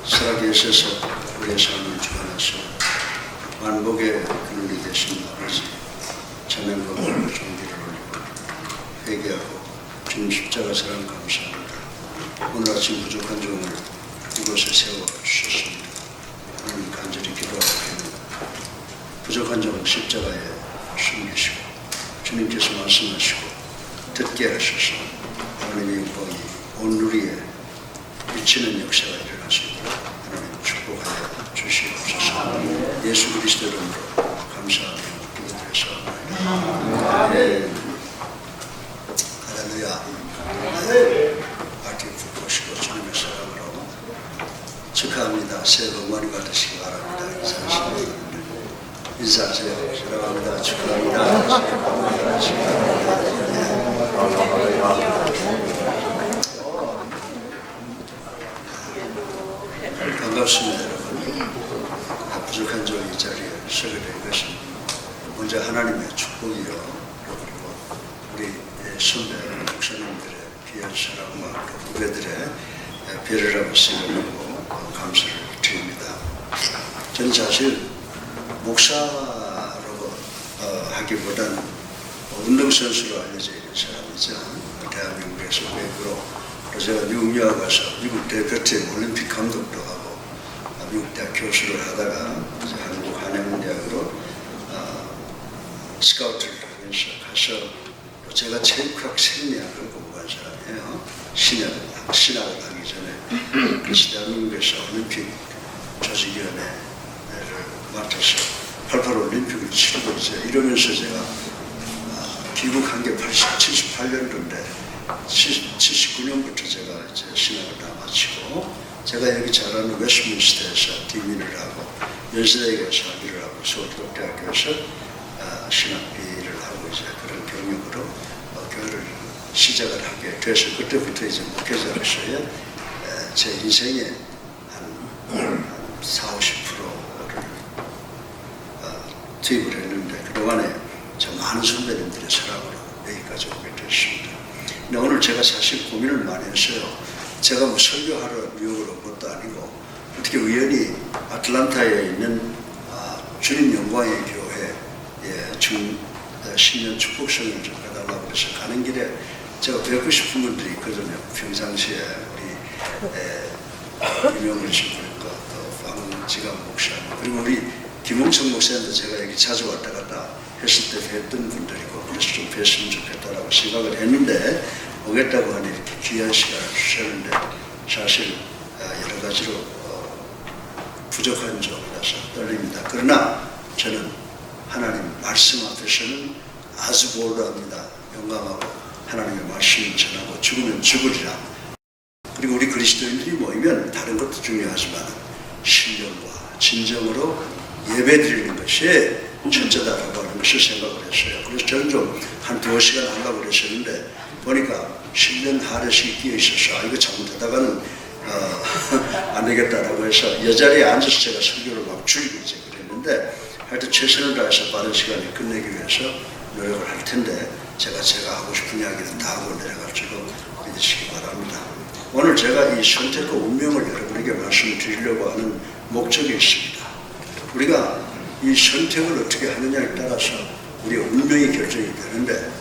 살아계셔서 우리의 삶을 주관하시고 만복의 근원이 되신 아버지 자명감으로 존귀를 올리고 회개하고 주님 십자가 사랑 감사합니다. 오늘 아침 부족한 종을 이곳에 세워주셨습니다. 하나님 간절히 기도하옵니다. 부족한 종 십자가에 숨기시고 주님께서 말씀하시고 듣게 하셔서 하나님의 영광이 온 누리에 미치는 역사가 일어나시고 하나님 축복하여 주시옵소서. 예수 그리스도 이름으로 감사하며 기도드렸사옵나이다. 할렐루야. 아끼고 보시고 주님의 사랑으로 축하합니다. 새해 복 많이 받으시기 바랍니다. 인사하세요. 사랑합니다. 축하합니다. 새해 복 많이 받으시기 바랍니다. 반갑습니다, 여러분. 부족한 종 이 자리에 서게 된 것은 먼저 하나님의 축복이요, 그리고 우리 선배 목사님들의 귀한 사랑과 후배들의 배려라고 생각하고 감사를 드립니다. 저는 사실 목사라고 하기보다는 운동선수로 알려져 있는 사람이죠. 대한민국에서 외국으로 제가 미국 유학 가서 미국 대표팀 올림픽 감독도 하고 미국 대학 교수를 하다가 한국 한양대학으로 스카우트를 하면서 가서 제가 체육학 생리학을 공부한 사람이에요. 신학을 하기 전에. 그래서 대한민국에서 올림픽 조직위원회를 맡아서 88 올림픽을 치르고 이러면서 제가 귀국한 게 78년도인데 79년부터 제가 이제 신학을 다 마치고 제가 여기 잘 아는 웨스트민스터에서 디민을 하고 연세대학에서 학위를 하고 서울대학교에서 신학비를 하고 이제 그런 경력으로 교회를 시작을 하게 돼서 그때부터 이제 목회자로서의 제 인생의 한 40~50%를 투입을 했는데 그동안에 저 많은 선배님들의 사랑으로 여기까지 오게 됐습니다. 근데 오늘 제가 사실 고민을 많이 했어요. 제가 뭐 설교하러 뉴욕으로 온 것도 아니고 어떻게 우연히 아틀란타에 있는 주님 영광의 교회에 신년 축복성을 좀 해달라고 해서 가는 길에 제가 뵙고 싶은 분들이 있거든요. 평상시에 우리 김영을 신부님과 또 방지감 목사님 그리고 우리 김홍천 목사님도 제가 여기 자주 왔다 갔다 했을 때 뵀던 분들이고 그래서 좀 뵀으면 좋겠다라고 생각을 했는데 오겠다고 하니 이렇게 귀한 시간을 주셨는데 사실 여러 가지로 부족한 점이라서 떨립니다. 그러나 저는 하나님 말씀 앞에서는 아주 보호합니다. 영광하고 하나님의 말씀을 전하고 죽으면 죽으리라. 그리고 우리 그리스도인들이 모이면 다른 것도 중요하지만 신령과 진정으로 예배드리는 것이 첫째다라고 하는 것을 생각을 했어요. 그래서 저는 좀 한 2시간 하려고 그랬었는데 보니까 신년 하루씩 끼어 있어서 이거 잘못하다가는 안 되겠다라고 해서 여자리에 앉아서 제가 설교를 막 줄이고 이제 그랬는데 하여튼 최선을 다해서 빠른 시간에 끝내기 위해서 노력을 할 텐데 제가 하고 싶은 이야기는 다 하고 내려가지고 믿으시기 바랍니다. 오늘 제가 이 선택과 운명을 여러분에게 말씀을 드리려고 하는 목적이 있습니다. 우리가 이 선택을 어떻게 하느냐에 따라서 우리의 운명이 결정이 되는데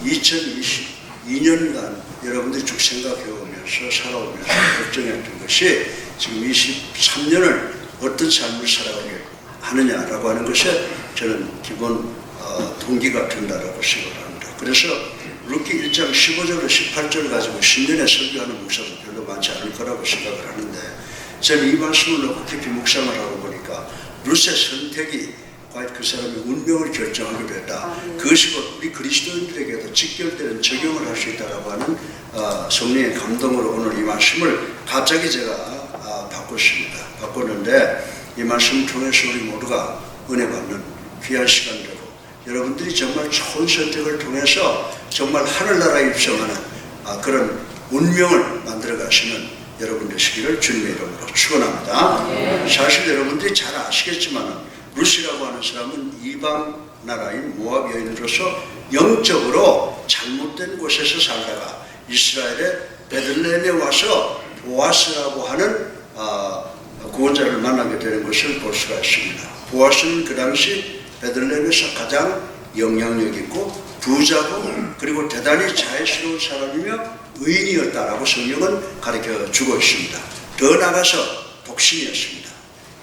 2022년간 여러분들이 쭉 생각해 오면서 살아오면서 결정했던 것이 지금 23년을 어떤 삶을 살아가게 하느냐라고 하는 것이 저는 기본 동기가 된다라고 생각을 합니다. 그래서 룻기 1장 15절로 18절을 가지고 신년에 설교하는 목사도 별로 많지 않을 거라고 생각을 하는데 저는 이 말씀을 놓고 깊이 묵상을 하고 보니까 룻의 선택이 과연 그 사람의 운명을 결정하기도 했다. 그것이 우리 그리스도인들에게도 직결되는 적용을 할 수 있다라고 하는 성령의 감동으로 오늘 이 말씀을 갑자기 제가 바꿨는데 이 말씀을 통해서 우리 모두가 은혜 받는 귀한 시간 되고 여러분들이 정말 좋은 선택을 통해서 정말 하늘나라에 입성하는 그런 운명을 만들어 가시는 여러분 되시기를 주님의 이름으로 축원합니다. 사실 여러분들이 잘 아시겠지만 룻이라고 하는 사람은 이방 나라인 모압 여인으로서 영적으로 잘못된 곳에서 살다가 이스라엘의 베들레헴에 와서 보아스라고 하는 구원자를 만나게 되는 것을 볼 수가 있습니다. 보아스는 그 당시 베들레헴에서 가장 영향력 있고 부자고 그리고 대단히 자애스러운 사람이며 의인이었다라고 성경은 가르쳐 주고 있습니다. 더 나아가서 독신이었습니다.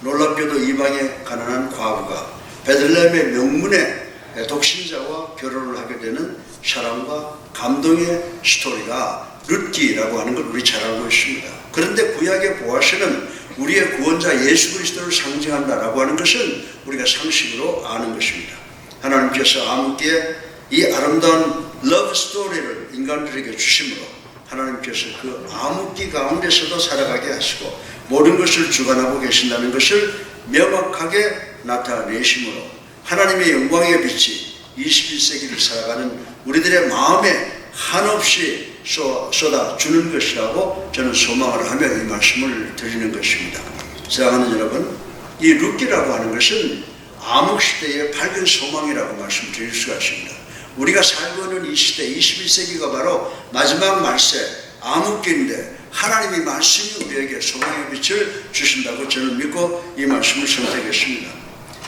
놀랍게도 이방의 가난한 과부가 베들레헴의 명문의 독신자와 결혼을 하게 되는 사랑과 감동의 스토리가 룻기라고 하는 걸 우리 잘 알고 있습니다. 그런데 구약의 보아스는 우리의 구원자 예수 그리스도를 상징한다라고 하는 것은 우리가 상식으로 아는 것입니다. 하나님께서 암흑기에 이 아름다운 러브 스토리를 인간들에게 주심으로 하나님께서 그 암흑기 가운데서도 살아가게 하시고 모든 것을 주관하고 계신다는 것을 명확하게 나타내심으로 하나님의 영광의 빛이 21세기를 살아가는 우리들의 마음에 한없이 쏟아주는 것이라고 저는 소망을 하며 이 말씀을 드리는 것입니다. 사랑하는 여러분, 이 룻기라고 하는 것은 암흑시대의 밝은 소망이라고 말씀드릴 수가 있습니다. 우리가 살고 있는 이 시대 21세기가 바로 마지막 말세 암흑기인데 하나님의 말씀이 우리에게 소망의 빛을 주신다고 저는 믿고 이 말씀을 선택했습니다.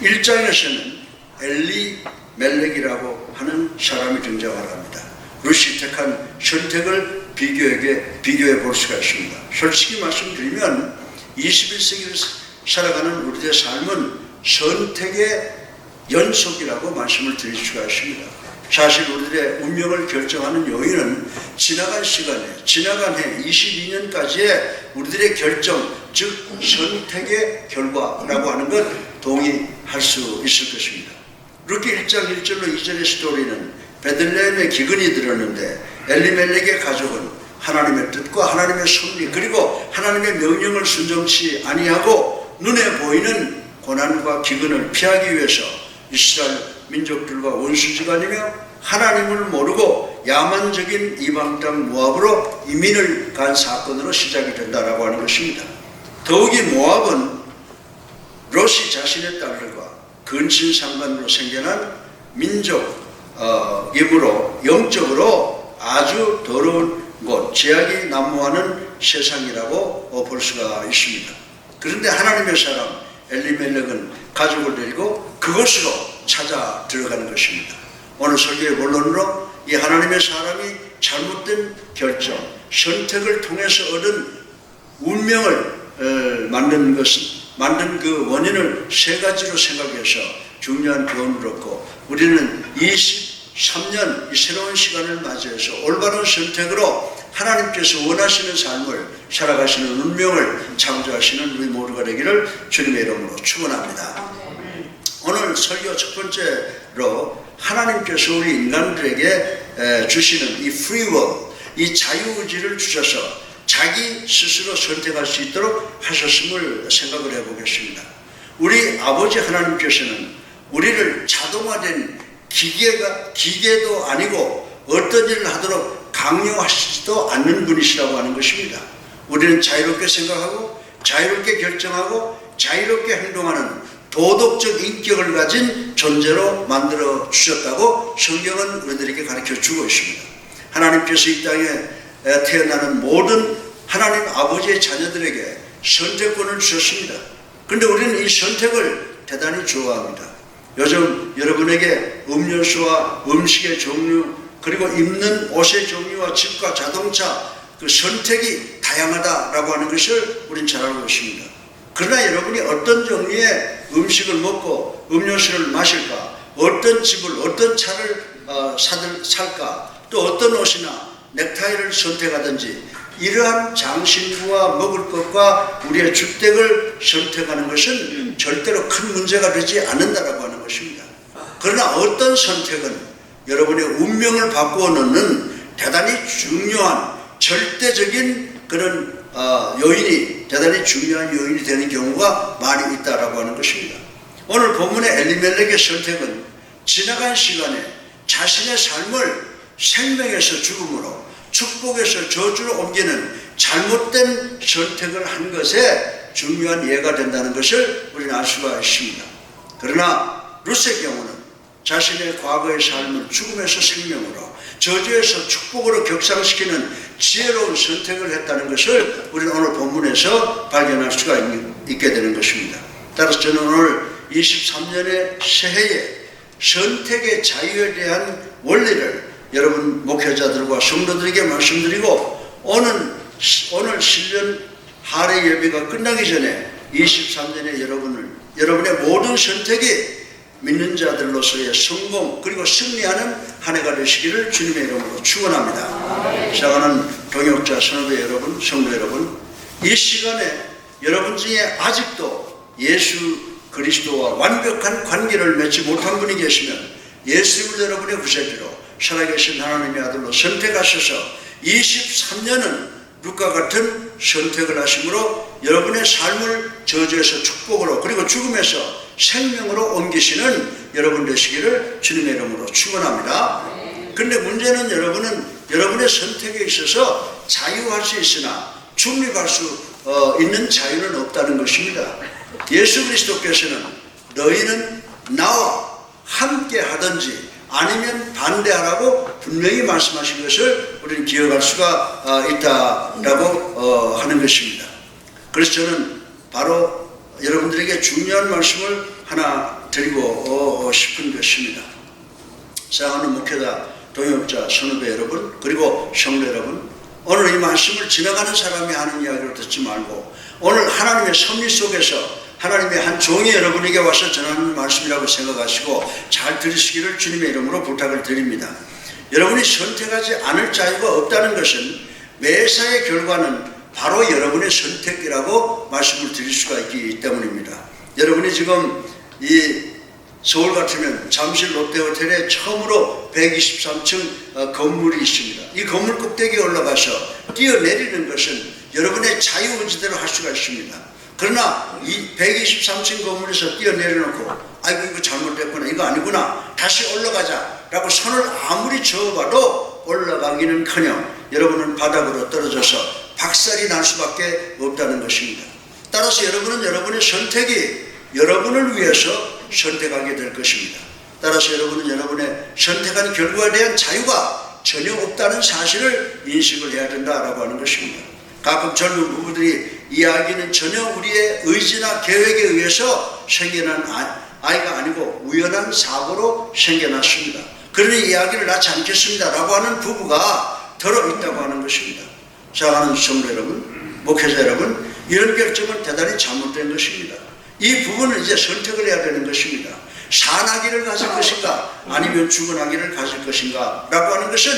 1장에서는 엘리멜렉이라고 하는 사람이 등장을 합니다. 룻이 택한 선택을 비교해 볼 수가 있습니다. 솔직히 말씀드리면 21세기를 살아가는 우리의 삶은 선택의 연속이라고 말씀을 드릴 수가 있습니다. 사실 우리들의 운명을 결정하는 요인은 지나간 시간에 지나간 해 22년까지의 우리들의 결정, 즉 선택의 결과라고 하는 것 동의할 수 있을 것입니다. 룻기 1장 1절로 2절의 스토리는 베들레헴에 기근이 들었는데 엘리멜렉의 가족은 하나님의 뜻과 하나님의 섭리 그리고 하나님의 명령을 순종치 아니하고 눈에 보이는 고난과 기근을 피하기 위해서 이스라엘 민족들과 원수지간이며 하나님을 모르고 야만적인 이방 땅 모압으로 이민을 간 사건으로 시작이 된다라고 하는 것입니다. 더욱이 모압은 롯이 자신의 딸들과 근친상간으로 생겨난 민족이므로 영적으로 아주 더러운 곳, 죄악이 난무하는 세상이라고 볼 수가 있습니다. 그런데 하나님의 사람 엘리멜렉은 가족을 데리고 그곳으로 찾아 들어가는 것입니다. 오늘 설교의 본론으로 이 하나님의 사람이 잘못된 결정, 선택을 통해서 얻은 운명을 만든 그 원인을 세 가지로 생각해서 중요한 교훈을 얻고 우리는 23년 이 새로운 시간을 맞이해서 올바른 선택으로 하나님께서 원하시는 삶을 살아가시는 운명을 창조하시는 우리 모두가 되기를 주님의 이름으로 축원합니다. 오늘 설교 첫 번째로 하나님께서 우리 인간들에게 주시는 이 free will, 이 자유의지를 주셔서 자기 스스로 선택할 수 있도록 하셨음을 생각을 해보겠습니다. 우리 아버지 하나님께서는 우리를 자동화된 기계도 아니고 어떤 일을 하도록 강요하시지도 않는 분이시라고 하는 것입니다. 우리는 자유롭게 생각하고 자유롭게 결정하고 자유롭게 행동하는 도덕적 인격을 가진 존재로 만들어 주셨다고 성경은 우리들에게 가르쳐 주고 있습니다. 하나님께서 이 땅에 태어나는 모든 하나님 아버지의 자녀들에게 선택권을 주셨습니다. 그런데 우리는 이 선택을 대단히 좋아합니다. 요즘 여러분에게 음료수와 음식의 종류 그리고 입는 옷의 종류와 집과 자동차 그 선택이 다양하다라고 하는 것을 우리는 잘 알고 있습니다. 그러나 여러분이 어떤 종류의 음식을 먹고 음료수를 마실까, 어떤 집을 어떤 차를 살까, 또 어떤 옷이나 넥타이를 선택하든지 이러한 장신구와 먹을 것과 우리의 주택을 선택하는 것은 절대로 큰 문제가 되지 않는다라고 하는 것입니다. 그러나 어떤 선택은 여러분의 운명을 바꾸어 놓는 대단히 중요한 절대적인 그런 요인이 대단히 중요한 요인이 되는 경우가 많이 있다라고 하는 것입니다. 오늘 본문의 엘리멜렉의 선택은 지나간 시간에 자신의 삶을 생명에서 죽음으로 축복에서 저주로 옮기는 잘못된 선택을 한 것에 중요한 예가 된다는 것을 우리는 알 수가 있습니다. 그러나 룻의 경우는 자신의 과거의 삶을 죽음에서 생명으로, 저주에서 축복으로 격상시키는 지혜로운 선택을 했다는 것을 우리는 오늘 본문에서 발견할 수가 있게 되는 것입니다. 따라서 저는 오늘 23년의 새해에 선택의 자유에 대한 원리를 여러분 목회자들과 성도들에게 말씀드리고, 오늘 신년 할애 예배가 끝나기 전에 23년에 여러분의 모든 선택이 믿는 자들로서의 성공 그리고 승리하는 한 해가 되시기를 주님의 이름으로 축원합니다. 사랑하는 동역자 선후배 여러분, 성도 여러분, 이 시간에 여러분 중에 아직도 예수 그리스도와 완벽한 관계를 맺지 못한 분이 계시면 예수님을 여러분의 구세주로 살아계신 하나님의 아들로 선택하셔서 23년은 룻과 같은 선택을 하심으로 여러분의 삶을 저주에서 축복으로 그리고 죽음에서 생명으로 옮기시는 여러분 되시기를 주님의 이름으로 축원합니다. 그런데 문제는 여러분은 여러분의 선택에 있어서 자유할 수 있으나 중립할 수 있는 자유는 없다는 것입니다. 예수 그리스도께서는 너희는 나와 함께 하든지 아니면 반대하라고 분명히 말씀하신 것을 우리는 기억할 수가 있다라고 하는 것입니다. 그래서 저는 바로 여러분들에게 중요한 말씀을 하나 드리고 싶은 것입니다. 사랑하는 목회자, 동역자, 선후배 여러분, 그리고 성도 여러분, 오늘 이 말씀을 지나가는 사람이 하는 이야기를 듣지 말고 오늘 하나님의 섭리 속에서 하나님의 한 종이 여러분에게 와서 전하는 말씀이라고 생각하시고 잘 들으시기를 주님의 이름으로 부탁을 드립니다. 여러분이 선택하지 않을 자유가 없다는 것은 매사의 결과는 바로 여러분의 선택이라고 말씀을 드릴 수가 있기 때문입니다. 여러분이 지금 이 서울 같으면 잠실 롯데호텔에 처음으로 123층 건물이 있습니다. 이 건물 꼭대기에 올라가서 뛰어내리는 것은 여러분의 자유의지대로 할 수가 있습니다. 그러나 이 123층 건물에서 뛰어내려놓고 아이고 이거 잘못됐구나, 이거 아니구나, 다시 올라가자 라고 손을 아무리 저어봐도 올라가기는커녕 여러분은 바닥으로 떨어져서 박살이 날 수밖에 없다는 것입니다. 따라서 여러분은 여러분의 선택이 여러분을 위해서 선택하게 될 것입니다. 따라서 여러분은 여러분의 선택한 결과에 대한 자유가 전혀 없다는 사실을 인식을 해야 된다라고 하는 것입니다. 가끔 젊은 부부들이 이야기는 전혀 우리의 의지나 계획에 의해서 생겨난 아이가 아니고 우연한 사고로 생겨났습니다. 그러니 이야기를 낳지 않겠습니다 라고 하는 부부가 더러 있다고 하는 것입니다. 사랑하는 성도 여러분, 목회자 여러분, 이런 결정은 대단히 잘못된 것입니다. 이 부부는 이제 선택을 해야 되는 것입니다. 산아기를 가질 것인가 아니면 죽은 아기를 가질 것인가 라고 하는 것은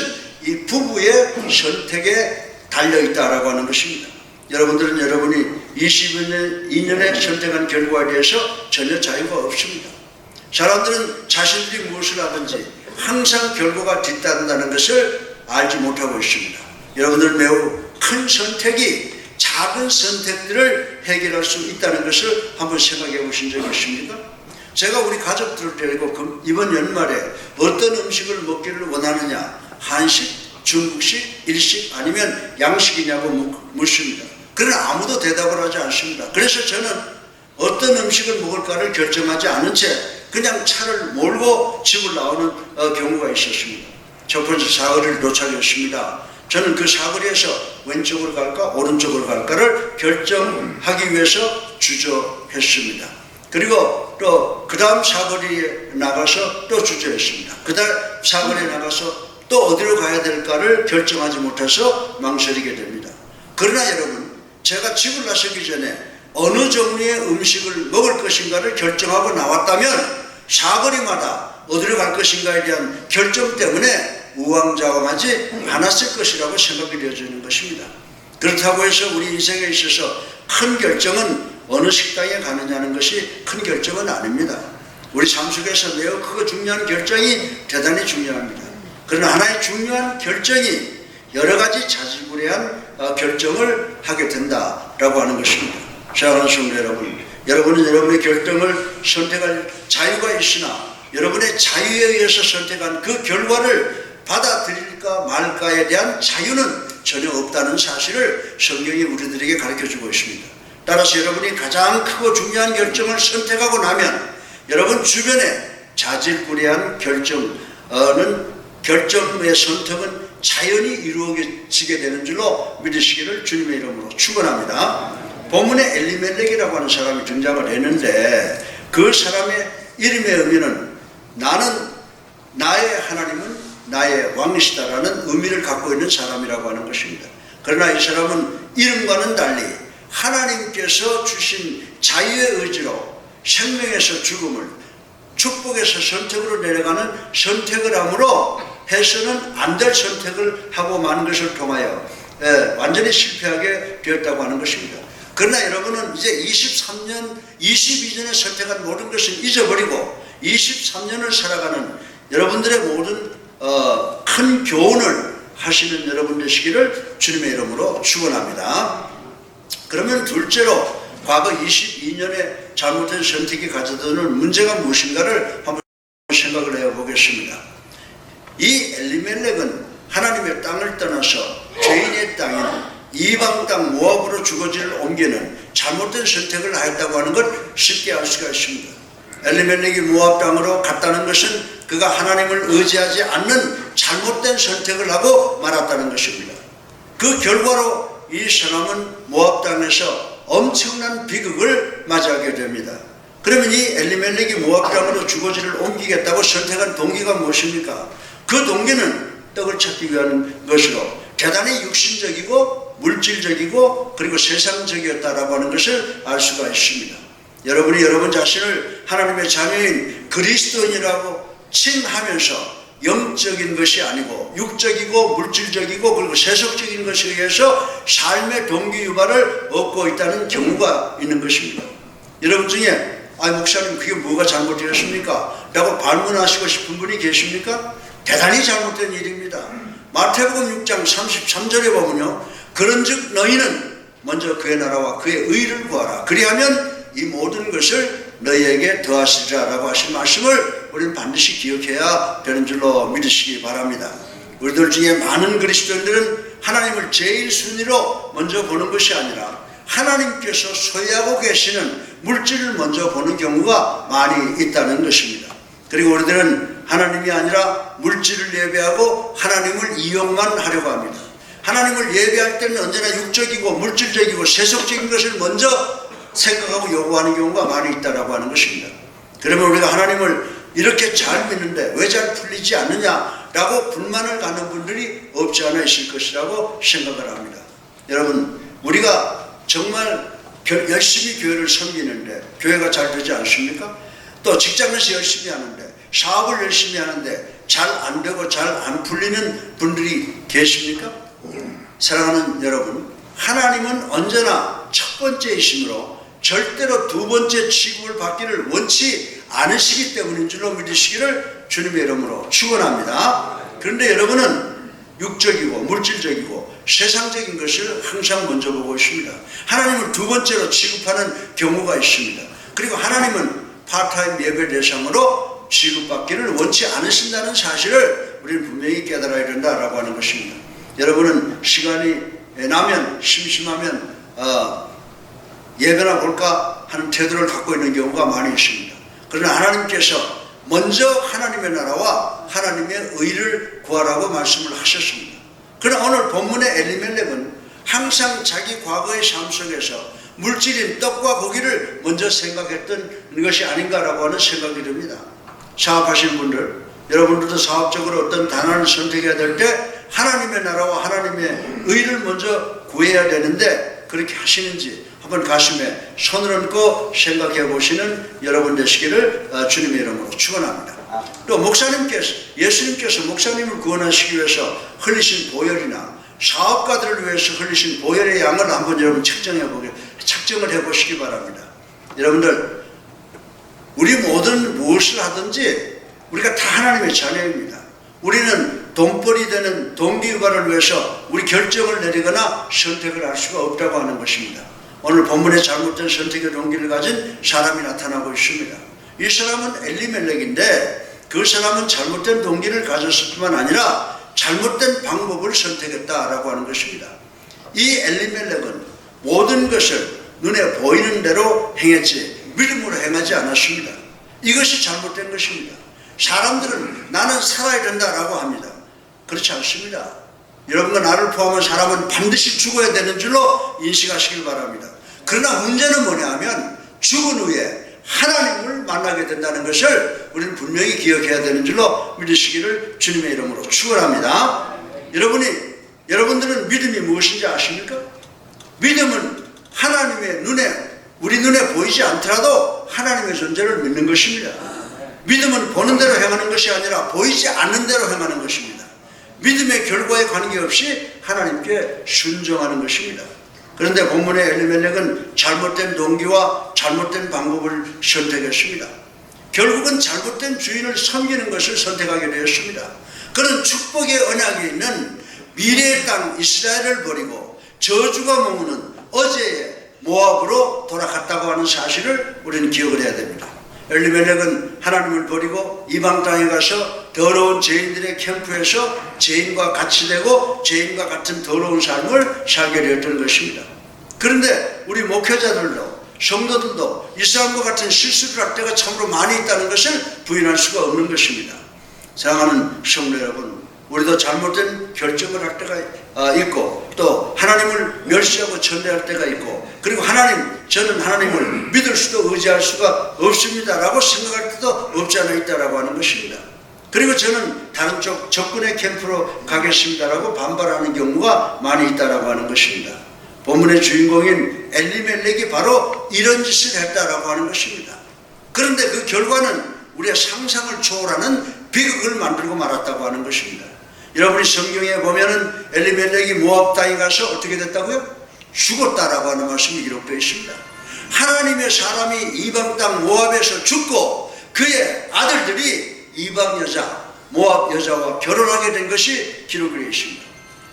이 부부의 선택에 달려있다라고 하는 것입니다. 여러분들은 여러분이 22년에 선택한 결과에 대해서 전혀 자유가 없습니다. 사람들은 자신들이 무엇을 하든지 항상 결과가 뒤따른다는 것을 알지 못하고 있습니다. 여러분들은 매우 큰 선택이 작은 선택들을 해결할 수 있다는 것을 한번 생각해 보신 적이 있습니까? 제가 우리 가족들을 데리고 이번 연말에 어떤 음식을 먹기를 원하느냐, 한식, 중국식, 일식 아니면 양식이냐고 묻습니다. 그러나 아무도 대답을 하지 않습니다. 그래서 저는 어떤 음식을 먹을까를 결정하지 않은 채 그냥 차를 몰고 집을 나오는 경우가 있었습니다. 첫 번째 사거리를 도착했습니다. 저는 그 사거리에서 왼쪽으로 갈까 오른쪽으로 갈까를 결정하기 위해서 주저했습니다. 그리고 또 그 다음 사거리에 나가서 또 주저했습니다. 그 다음 사거리에 나가서 또 어디로 가야 될까를 결정하지 못해서 망설이게 됩니다. 그러나 여러분, 제가 집을 나서기 전에 어느 종류의 음식을 먹을 것인가를 결정하고 나왔다면 사거리마다 어디로 갈 것인가에 대한 결정 때문에 우왕좌왕하지 않았을 것이라고 생각이 되어지는 것입니다. 그렇다고 해서 우리 인생에 있어서 큰 결정은 어느 식당에 가느냐는 것이 큰 결정은 아닙니다. 우리 삶 속에서 매우 크고 중요한 결정이 대단히 중요합니다. 그러나 하나의 중요한 결정이 여러 가지 자질구레한 결정을 하게 된다라고 하는 것입니다. 사랑하는 성도 여러분, 여러분은 여러분의 결정을 선택할 자유가 있으나 여러분의 자유에 의해서 선택한 그 결과를 받아들일까 말까에 대한 자유는 전혀 없다는 사실을 성경이 우리들에게 가르쳐주고 있습니다. 따라서 여러분이 가장 크고 중요한 결정을 선택하고 나면 여러분 주변에 자질구레한 결정의 선택은 자연히 이루어지게 되는 줄로 믿으시기를 주님의 이름으로 축원합니다. 본문에 엘리멜렉이라고 하는 사람이 등장을 했는데 그 사람의 이름의 의미는 나의 하나님은 나의 왕이시다라는 의미를 갖고 있는 사람이라고 하는 것입니다. 그러나 이 사람은 이름과는 달리 하나님께서 주신 자유의 의지로 생명에서 죽음을, 축복에서 선택으로 내려가는 선택을 함으로 해서는 안 될 선택을 하고 마는 것을 통하여 완전히 실패하게 되었다고 하는 것입니다. 그러나 여러분은 이제 23년, 22년에 선택한 모든 것을 잊어버리고 23년을 살아가는 여러분들의 모든 큰 교훈을 하시는 여러분 되시기를 주님의 이름으로 축원합니다. 그러면 둘째로 과거 22년에 잘못된 선택이 가져다는 문제가 무엇인가를 한번 생각을 해보겠습니다. 이 엘리멜렉은 하나님의 땅을 떠나서 죄인의 땅인 이방 땅 모압으로 주거지를 옮기는 잘못된 선택을 하였다고 하는 걸 쉽게 알 수가 있습니다. 엘리멜렉이 모압 땅으로 갔다는 것은 그가 하나님을 의지하지 않는 잘못된 선택을 하고 말았다는 것입니다. 그 결과로 이 사람은 모압 땅에서 엄청난 비극을 맞이하게 됩니다. 그러면 이 엘리멜렉이 모압 땅으로 주거지를 옮기겠다고 선택한 동기가 무엇입니까? 그 동기는 떡을 찾기 위한 것으로 대단히 육신적이고 물질적이고 그리고 세상적이었다라고 하는 것을 알 수가 있습니다. 여러분이 여러분 자신을 하나님의 자녀인 그리스도인이라고 칭하면서 영적인 것이 아니고 육적이고 물질적이고 그리고 세속적인 것에 의해서 삶의 동기 유발을 얻고 있다는 경우가 있는 것입니다. 여러분 중에 목사님 그게 뭐가 잘못되었습니까? 라고 반문하시고 싶은 분이 계십니까? 대단히 잘못된 일입니다. 마태복음 6장 33절에 보면요, 그런즉 너희는 먼저 그의 나라와 그의 의를 구하라. 그리하면 이 모든 것을 너희에게 더하시리라 라고 하신 말씀을 우리는 반드시 기억해야 되는 줄로 믿으시기 바랍니다. 우리들 중에 많은 그리스도인들은 하나님을 제일 순위로 먼저 보는 것이 아니라 하나님께서 소유하고 계시는 물질을 먼저 보는 경우가 많이 있다는 것입니다. 그리고 우리들은 하나님이 아니라 물질을 예배하고 하나님을 이용만 하려고 합니다. 하나님을 예배할 때는 언제나 육적이고 물질적이고 세속적인 것을 먼저 생각하고 요구하는 경우가 많이 있다고 하는 것입니다. 그러면 우리가 하나님을 이렇게 잘 믿는데 왜 잘 풀리지 않느냐라고 불만을 갖는 분들이 없지 않아 있을 것이라고 생각을 합니다. 여러분, 우리가 정말 열심히 교회를 섬기는데 교회가 잘 되지 않습니까? 또 직장에서 열심히 하는데 사업을 열심히 하는데 잘 안 되고 잘 안 풀리는 분들이 계십니까? 사랑하는 여러분, 하나님은 언제나 첫 번째이시므로 절대로 두 번째 취급을 받기를 원치 않으시기 때문인 줄로 믿으시기를 주님의 이름으로 축원합니다. 그런데 여러분은 육적이고 물질적이고 세상적인 것을 항상 먼저 보고 있습니다. 하나님을 두 번째로 취급하는 경우가 있습니다. 그리고 하나님은 파트타임 예배 대상으로 취급받기를 원치 않으신다는 사실을 우리는 분명히 깨달아야 된다라고 하는 것입니다. 여러분은 시간이 나면 심심하면 예배나 볼까 하는 태도를 갖고 있는 경우가 많이 있습니다. 그러나 하나님께서 먼저 하나님의 나라와 하나님의 의를 구하라고 말씀을 하셨습니다. 그러나 오늘 본문의 엘리멜렉은 항상 자기 과거의 삶 속에서 물질인 떡과 고기를 먼저 생각했던 것이 아닌가라고 하는 생각이 듭니다. 사업하시는 분들, 여러분들도 사업적으로 어떤 단안을 선택해야 될 때 하나님의 나라와 하나님의 의를 먼저 구해야 되는데 그렇게 하시는지 한번 가슴에 손을 얹고 생각해 보시는 여러분 되시기를 주님의 이름으로 축원합니다. 또 목사님께서, 예수님께서 목사님을 구원하시기 위해서 흘리신 보혈이나 사업가들을 위해서 흘리신 보혈의 양을 한번 여러분 측정을 해보시기 바랍니다. 여러분들, 우리 모든 무엇을 하든지 우리가 다 하나님의 자녀입니다. 우리는 돈벌이 되는 동기유발을 위해서 우리 결정을 내리거나 선택을 할 수가 없다고 하는 것입니다. 오늘 본문에 잘못된 선택의 동기를 가진 사람이 나타나고 있습니다. 이 사람은 엘리멜렉인데 그 사람은 잘못된 동기를 가졌을 뿐만 아니라 잘못된 방법을 선택했다라고 하는 것입니다. 이 엘리멜렉은 모든 것을 눈에 보이는 대로 행했지 믿음으로 행하지 않았습니다. 이것이 잘못된 것입니다. 사람들은 나는 살아야 된다라고 합니다. 그렇지 않습니다. 여러분과 나를 포함한 사람은 반드시 죽어야 되는 줄로 인식하시길 바랍니다. 그러나 문제는 뭐냐 하면 죽은 후에 하나님을 만나게 된다는 것을 우리는 분명히 기억해야 되는 줄로 믿으시기를 주님의 이름으로 축원합니다. 여러분들은 믿음이 무엇인지 아십니까? 믿음은 하나님의 우리 눈에 보이지 않더라도 하나님의 존재를 믿는 것입니다. 믿음은 보는 대로 행하는 것이 아니라 보이지 않는 대로 행하는 것입니다. 믿음의 결과에 관계없이 하나님께 순종하는 것입니다. 그런데 본문의 엘리멜렉은 잘못된 동기와 잘못된 방법을 선택했습니다. 결국은 잘못된 주인을 섬기는 것을 선택하게 되었습니다. 그는 축복의 언약이 있는 미래의 땅 이스라엘을 버리고 저주가 머무는 어제의 모압으로 돌아갔다고 하는 사실을 우리는 기억을 해야 됩니다. 엘리멜렉은 하나님을 버리고 이방 땅에 가서 더러운 죄인들의 캠프에서 죄인과 같이 되고 죄인과 같은 더러운 삶을 살게 되었던 것입니다. 그런데 우리 목회자들도 성도들도 이 사람과 같은 실수를 할 때가 참으로 많이 있다는 것을 부인할 수가 없는 것입니다. 사랑하는 성도 여러분, 우리도 잘못된 결정을 할 때가 있고 또 하나님을 멸시하고 전대할 때가 있고 그리고 저는 하나님을 믿을 수도 의지할 수가 없습니다 라고 생각할 때도 없지 않아 있다라고 하는 것입니다. 그리고 저는 다른 쪽 적군의 캠프로 가겠습니다 라고 반발하는 경우가 많이 있다라고 하는 것입니다. 본문의 주인공인 엘리멜렉이 바로 이런 짓을 했다라고 하는 것입니다. 그런데 그 결과는 우리의 상상을 초월하는 비극을 만들고 말았다고 하는 것입니다. 여러분이 성경에 보면은 엘리멜렉이 모압 땅에 가서 어떻게 됐다고요? 죽었다라고 하는 말씀이 기록되어 있습니다. 하나님의 사람이 이방 땅 모압에서 죽고 그의 아들들이 이방 여자 모압 여자와 결혼하게 된 것이 기록되어 있습니다.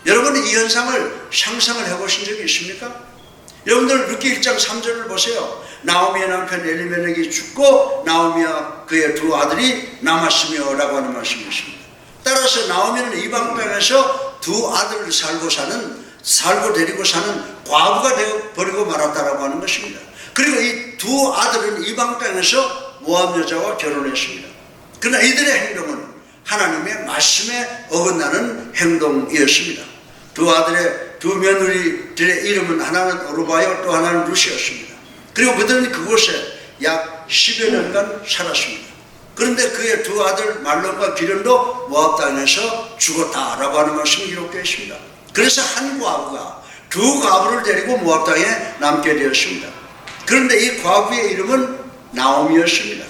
여러분은 이 현상을 상상을 해보신 적이 있습니까? 여러분들 룻기 1장 3절을 보세요. 나오미의 남편 엘리멜렉이 죽고 나오미와 그의 두 아들이 남았으며 라고 하는 말씀이 있습니다. 따라서 나오미는 이방 땅에서 두 아들을 살고 데리고 사는 과부가 되어버리고 말았다라고 하는 것입니다. 그리고 이 두 아들은 이방 땅에서 모압 여자와 결혼했습니다. 그러나 이들의 행동은 하나님의 말씀에 어긋나는 행동이었습니다. 두 며느리들의 이름은 하나는 오르바요 또 하나는 루시였습니다. 그리고 그들은 그곳에 약 10여 년간 살았습니다. 그런데 그의 두 아들 말론과 기련도 모압 땅에서 죽었다라고 하는 말씀이 기록되어 있습니다. 그래서 한 과부가 두 과부를 데리고 모압 땅에 남게 되었습니다. 그런데 이 과부의 이름은 나오미였습니다.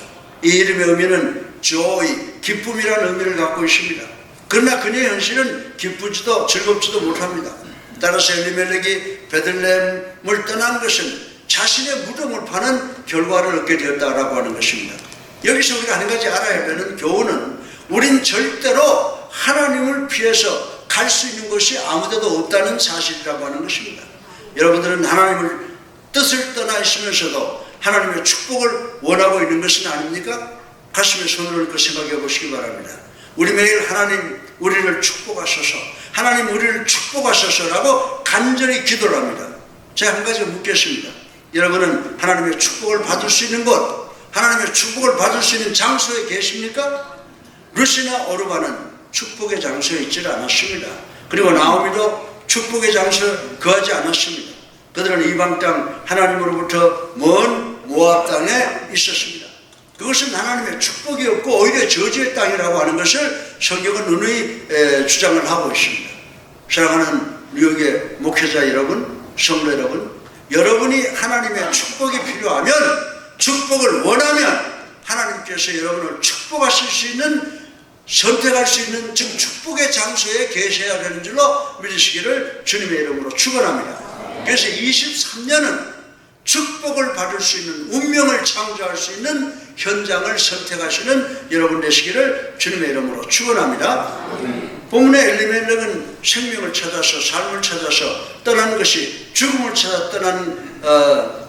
이 이름의 의미는 조이, 기쁨이라는 의미를 갖고 있습니다. 그러나 그녀의 현실은 기쁘지도 즐겁지도 못합니다. 따라서 엘리멜렉이 베들레헴을 떠난 것은 자신의 무덤을 파는 결과를 얻게 되었다라고 하는 것입니다. 여기서 우리가 한 가지 알아야 되는 교훈은 우린 절대로 하나님을 피해서 갈 수 있는 것이 아무데도 없다는 사실이라고 하는 것입니다. 여러분들은 하나님을 뜻을 떠나 있으면서도 하나님의 축복을 원하고 있는 것은 아닙니까? 가슴에 손을 얹고 생각해 보시기 바랍니다. 우리 매일 하나님 우리를 축복하소서, 하나님 우리를 축복하소서라고 간절히 기도를 합니다. 제가 한 가지 묻겠습니다. 여러분은 하나님의 축복을 받을 수 있는 곳, 하나님의 축복을 받을 수 있는 장소에 계십니까? 루시나 오르바는 축복의 장소에 있지 않았습니다. 그리고 나오미도 축복의 장소에 거하지 않았습니다. 그들은 이방 땅 하나님으로부터 먼 모압 땅에 있었습니다. 그것은 하나님의 축복이었고 오히려 저주의 땅이라고 하는 것을 성경은 누누이 주장을 하고 있습니다. 사랑하는 뉴욕의 목회자 여러분, 성도 여러분, 여러분이 하나님의 축복이 필요하면, 축복을 원하면 하나님께서 여러분을 축복하실 수 있는, 선택할 수 있는 지금 축복의 장소에 계셔야 되는 줄로 믿으시기를 주님의 이름으로 축원합니다. 그래서 23년은 축복을 받을 수 있는, 운명을 창조할 수 있는 현장을 선택하시는 여러분 되시기를 주님의 이름으로 축원합니다. 본문의 엘리멜렉은 생명을 찾아서, 삶을 찾아서 떠나는 것이 죽음을 찾아 떠나는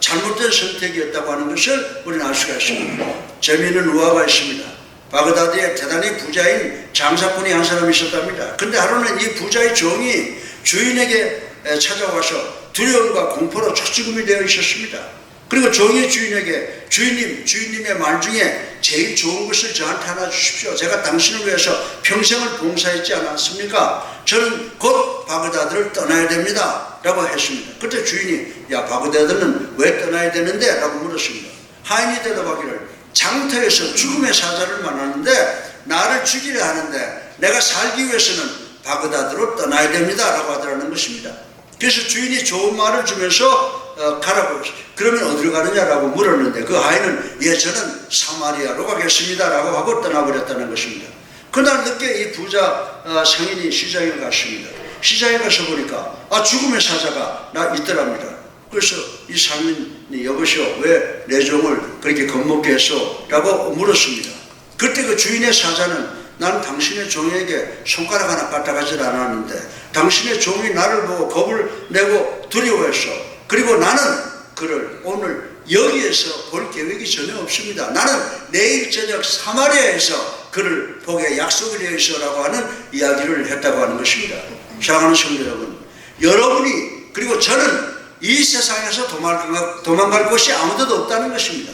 잘못된 선택이었다고 하는 것을 우리는 알 수가 있습니다. 재미있는 우화가 있습니다. 바그다드에 대단히 부자인 장사꾼이 한 사람이 있었답니다. 그런데 하루는 이 부자의 종이 주인에게 찾아와서 두려움과 공포로 초지금이 되어 있었습니다. 그리고 종이 주인에게 주인님의 말 중에 제일 좋은 것을 저한테 하나 주십시오. 제가 당신을 위해서 평생을 봉사했지 않았습니까? 저는 곧 바그다드를 떠나야 됩니다 라고 했습니다. 그때 주인이 야 바그다드는 왜 떠나야 되는데? 라고 물었습니다. 하인이 대답하기를 장터에서 죽음의 사자를 만났는데 나를 죽이려 하는데 내가 살기 위해서는 바그다드로 떠나야 됩니다 라고 하더라는 것입니다. 그래서 주인이 좋은 말을 주면서 가라고 그러면 어디로 가느냐라고 물었는데 그 하인은 예 저는 사마리아로 가겠습니다 라고 하고 떠나버렸다는 것입니다. 그날 늦게 이 부자 상인이 시장에 갔습니다. 시장에 가서 보니까 죽음의 사자가 있더랍니다. 그래서 이 상인이 여보시오 왜 내 종을 그렇게 겁먹게 했소? 라고 물었습니다. 그때 그 주인의 사자는 나는 당신의 종에게 손가락 하나 까딱하지 않았는데 당신의 종이 나를 보고 겁을 내고 두려워했어. 그리고 나는 그를 오늘 여기에서 볼 계획이 전혀 없습니다. 나는 내일 저녁 사마리아에서 그를 보게 약속을 해 있어라고 하는 이야기를 했다고 하는 것입니다. 사랑하는 성도 여러분이 그리고 저는 이 세상에서 도망갈 곳이 아무데도 없다는 것입니다.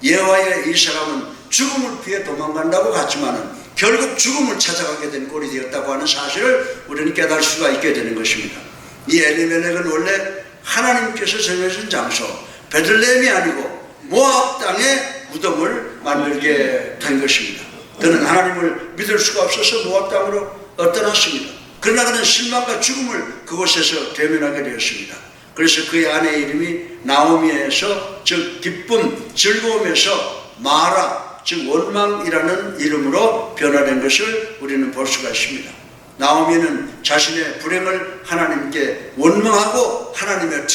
예화의 이 사람은 죽음을 피해 도망간다고 갔지만은 결국 죽음을 찾아가게 된 꼴이 되었다고 하는 사실을 우리는 깨달을 수가 있게 되는 것입니다. 이 엘리멜렉은 원래 하나님께서 정해준 장소 베들레헴이 아니고 모압 땅에 무덤을 만들게 된 것입니다. 그는 하나님을 믿을 수가 없어서 모압 땅으로 떠났습니다. 그러나 그는 실망과 죽음을 그곳에서 대면하게 되었습니다. 그래서 그의 아내의 이름이 나오미에서 즉 기쁨, 즐거움에서 마라 즉 원망이라는 이름으로 변화된 것을 우리는 볼 수가 있습니다. 나오미는 자신의 불행을 하나님께 원망하고 하나님의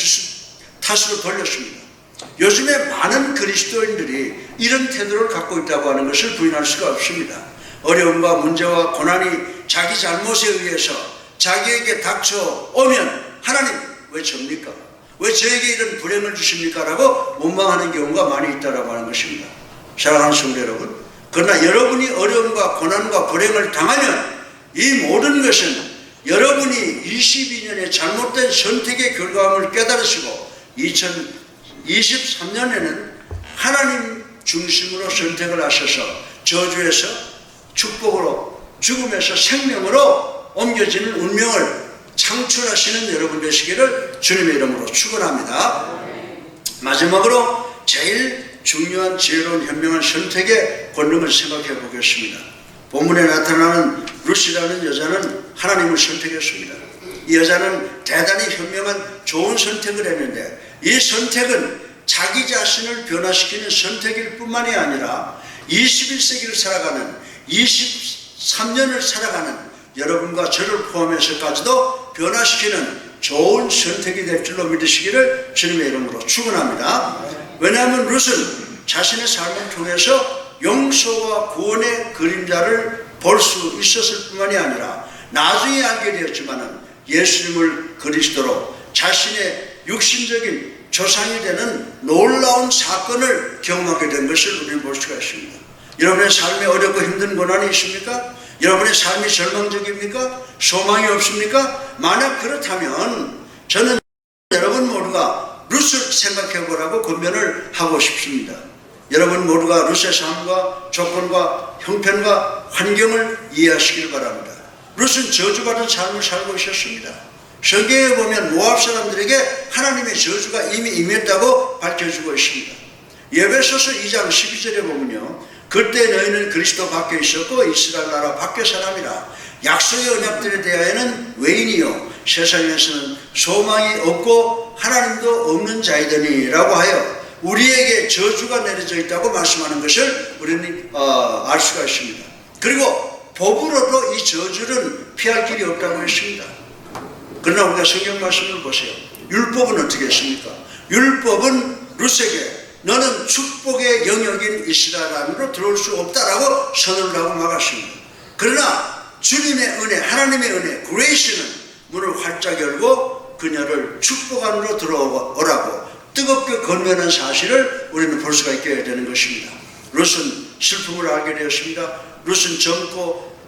탓으로 돌렸습니다. 요즘에 많은 그리스도인들이 이런 태도를 갖고 있다고 하는 것을 부인할 수가 없습니다. 어려움과 문제와 고난이 자기 잘못에 의해서 자기에게 닥쳐오면 하나님 왜 접니까? 왜 저에게 이런 불행을 주십니까? 라고 원망하는 경우가 많이 있다고 하는 것입니다. 사랑하는 성도 여러분, 그러나 여러분이 어려움과 고난과 불행을 당하면 이 모든 것은 여러분이 22년의 잘못된 선택의 결과함을 깨달으시고 2023년에는 하나님 중심으로 선택을 하셔서 저주에서 축복으로 죽음에서 생명으로 옮겨지는 운명을 창출하시는 여러분 되시기를 주님의 이름으로 축원합니다. 마지막으로 제일 중요한 지혜로운 현명한 선택의 권능을 생각해 보겠습니다. 본문에 나타나는 룻이라는 여자는 하나님을 선택했습니다. 이 여자는 대단히 현명한 좋은 선택을 했는데 이 선택은 자기 자신을 변화시키는 선택일 뿐만이 아니라 21세기를 살아가는 23년을 살아가는 여러분과 저를 포함해서까지도 변화시키는 좋은 선택이 될 줄로 믿으시기를 주님의 이름으로 축원합니다. 왜냐하면 룻은 자신의 삶을 통해서 용서와 구원의 그림자를 볼 수 있었을 뿐만이 아니라 나중에 알게 되었지만 예수님을 그리스도로 자신의 육신적인 조상이 되는 놀라운 사건을 경험하게 된 것을 우리는 볼 수가 있습니다. 여러분의 삶에 어렵고 힘든 고난이 있습니까? 여러분의 삶이 절망적입니까? 소망이 없습니까? 만약 그렇다면 저는 여러분 모두가 룻을 생각해 보라고 권면을 하고 싶습니다. 여러분 모두가 룻의 삶과 조건과 형편과 환경을 이해하시길 바랍니다. 룻은 저주받은 삶을 살고 있었습니다. 성경에 보면 모압 사람들에게 하나님의 저주가 이미 임했다고 밝혀주고 있습니다. 에베소서 2장 12절에 보면요, 그때 너희는 그리스도 밖에 있었고 이스라엘 나라 밖의 사람이라 약속의 언약들에 대하여는 외인이요 세상에서는 소망이 없고 하나님도 없는 자이더니 라고 하여 우리에게 저주가 내려져 있다고 말씀하는 것을 우리는 알 수가 있습니다. 그리고 법으로도 이 저주는 피할 길이 없다고 했습니다. 그러나 우리가 성경 말씀을 보세요. 율법은 어떻게 했습니까? 율법은 룻에게 너는 축복의 영역인 이스라엘 안으로 들어올 수 없다라고 선언을 하고 막았습니다. 그러나 주님의 은혜, 하나님의 은혜, 그레이스는 문을 활짝 열고 그녀를 축복 안으로 들어오라고 뜨겁게 건면한 사실을 우리는 볼 수가 있게 되는 것입니다. 룻은 슬픔을 알게 되었습니다. 룻은 젊고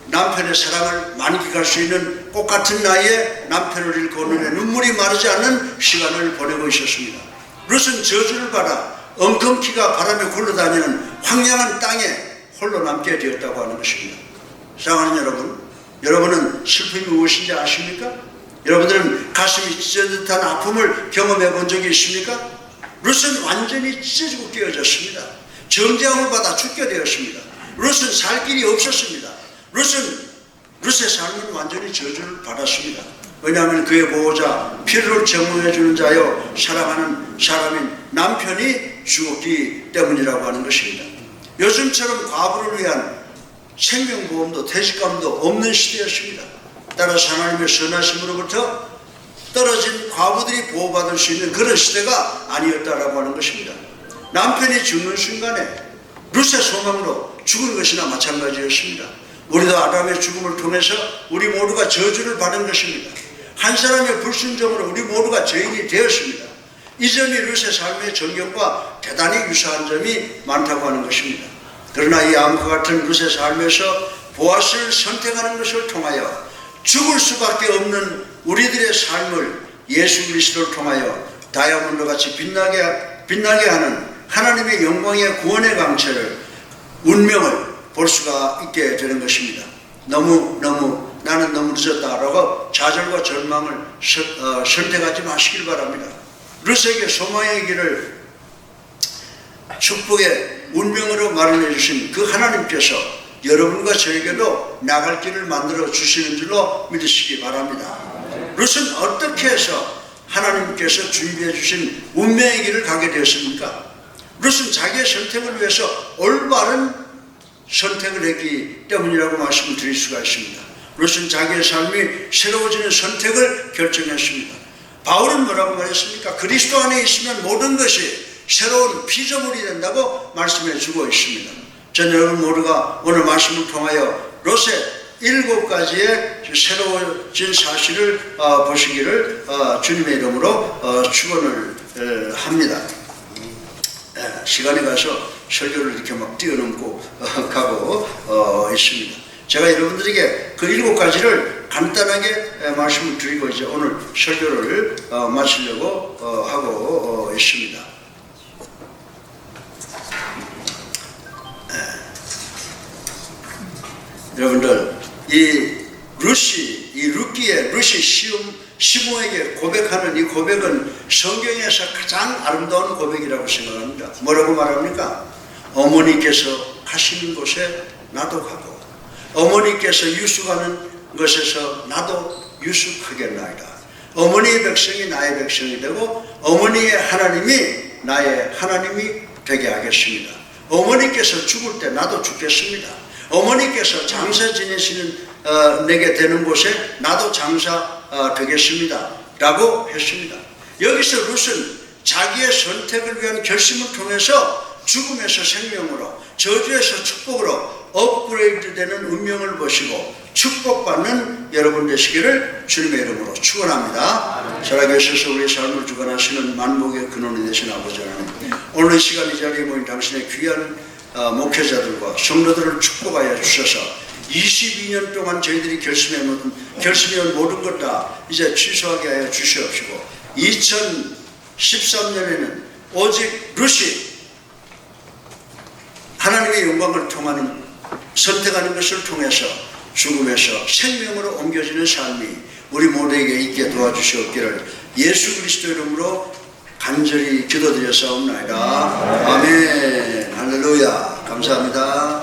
남편의 사랑을 만끽할 수 있는 꽃같은 나이에 남편을 잃고 눈에 눈물이 마르지 않는 시간을 보내고 있었습니다. 룻은 저주를 받아 엉겅퀴가 바람에 굴러다니는 황량한 땅에 홀로 남게 되었다고 하는 것입니다. 사랑하는 여러분, 여러분은 슬픔이 무엇인지 아십니까? 여러분들은 가슴이 찢어진 듯한 아픔을 경험해 본 적이 있습니까? 룻은 완전히 찢어지고 깨어졌습니다. 정죄함을 받아 죽게 되었습니다. 룻은 살 길이 없었습니다. 룻의 삶은 완전히 저주를 받았습니다. 왜냐하면 그의 보호자, 피를 제공해 주는 자여 사랑하는 사람인 남편이 죽었기 때문이라고 하는 것입니다. 요즘처럼 과부를 위한 생명보험도 퇴직감도 없는 시대였습니다. 따라서 하나님의 선하심으로부터 떨어진 과부들이 보호받을 수 있는 그런 시대가 아니었다라고 하는 것입니다. 남편이 죽는 순간에 룻의 소망으로 죽은 것이나 마찬가지였습니다. 우리도 아담의 죽음을 통해서 우리 모두가 저주를 받은 것입니다. 한 사람의 불순종으로 우리 모두가 죄인이 되었습니다. 이전이 룻의 삶의 전경과 대단히 유사한 점이 많다고 하는 것입니다. 그러나 이 암과 같은 룻의 삶에서 보아스를 선택하는 것을 통하여 죽을 수밖에 없는 우리들의 삶을 예수 그리스도를 통하여 다이아몬드 같이 빛나게 하는 하나님의 영광의 구원의 강체를, 운명을 볼 수가 있게 되는 것입니다. 나는 너무 늦었다라고 좌절과 절망을 선택하지 마시길 바랍니다. 룻에게 소망의 길을 축복의 운명으로 마련해 주신 그 하나님께서 여러분과 저에게도 나갈 길을 만들어 주시는 줄로 믿으시기 바랍니다. 룻은 어떻게 해서 하나님께서 준비해 주신 운명의 길을 가게 되었습니까? 룻은 자기의 선택을 위해서 올바른 선택을 했기 때문이라고 말씀을 드릴 수가 있습니다. 룻은 자기의 삶이 새로워지는 선택을 결정했습니다. 바울은 뭐라고 말했습니까? 그리스도 안에 있으면 모든 것이 새로운 피조물이 된다고 말씀해 주고 있습니다. 전 여러분 모두가 오늘 말씀을 통하여 롯의 7가지의 새로워진 사실을 보시기를 주님의 이름으로 축원을 합니다. 시간이 가서 설교를 이렇게 막 뛰어넘고 가고 있습니다. 제가 여러분들에게 그 7가지를 간단하게 말씀을 드리고 이제 오늘 설교를 마치려고 하고 있습니다. 여러분들, 이 룻이 시므에게 고백하는 이 고백은 성경에서 가장 아름다운 고백이라고 생각합니다. 뭐라고 말합니까? 어머니께서 가시는 곳에 나도 가고, 어머니께서 유숙하는 것에서 나도 유숙하겠나이다. 어머니의 백성이 나의 백성이 되고, 어머니의 하나님이 나의 하나님이 되게 하겠습니다. 어머니께서 죽을 때 나도 죽겠습니다. 어머니께서 장사 지내시는 내게 되는 곳에 나도 장사 되겠습니다 라고 했습니다. 여기서 룻은 자기의 선택을 위한 결심을 통해서 죽음에서 생명으로, 저주에서 축복으로 업그레이드 되는 운명을 보시고 축복받는 여러분 되시기를 주님의 이름으로 축원합니다. 살아계셔서 우리의 삶을 주관하시는 만복의 근원이 되신 아버지 하나님, 오늘 이 시간 이 자리에 모인 당신의 귀한 목회자들과 성도들을 축복하여 주셔서 22년 동안 저희들이 결심해온 모든 것 다 이제 취소하게 하여 주시옵시고, 2013년에는 오직 룻이 하나님의 영광을 통하는 선택하는 것을 통해서 죽음에서 생명으로 옮겨지는 삶이 우리 모두에게 있게 도와주시옵기를 예수 그리스도 이름으로 간절히 기도드렸사옵나이다. 아멘. 할렐루야. 감사합니다.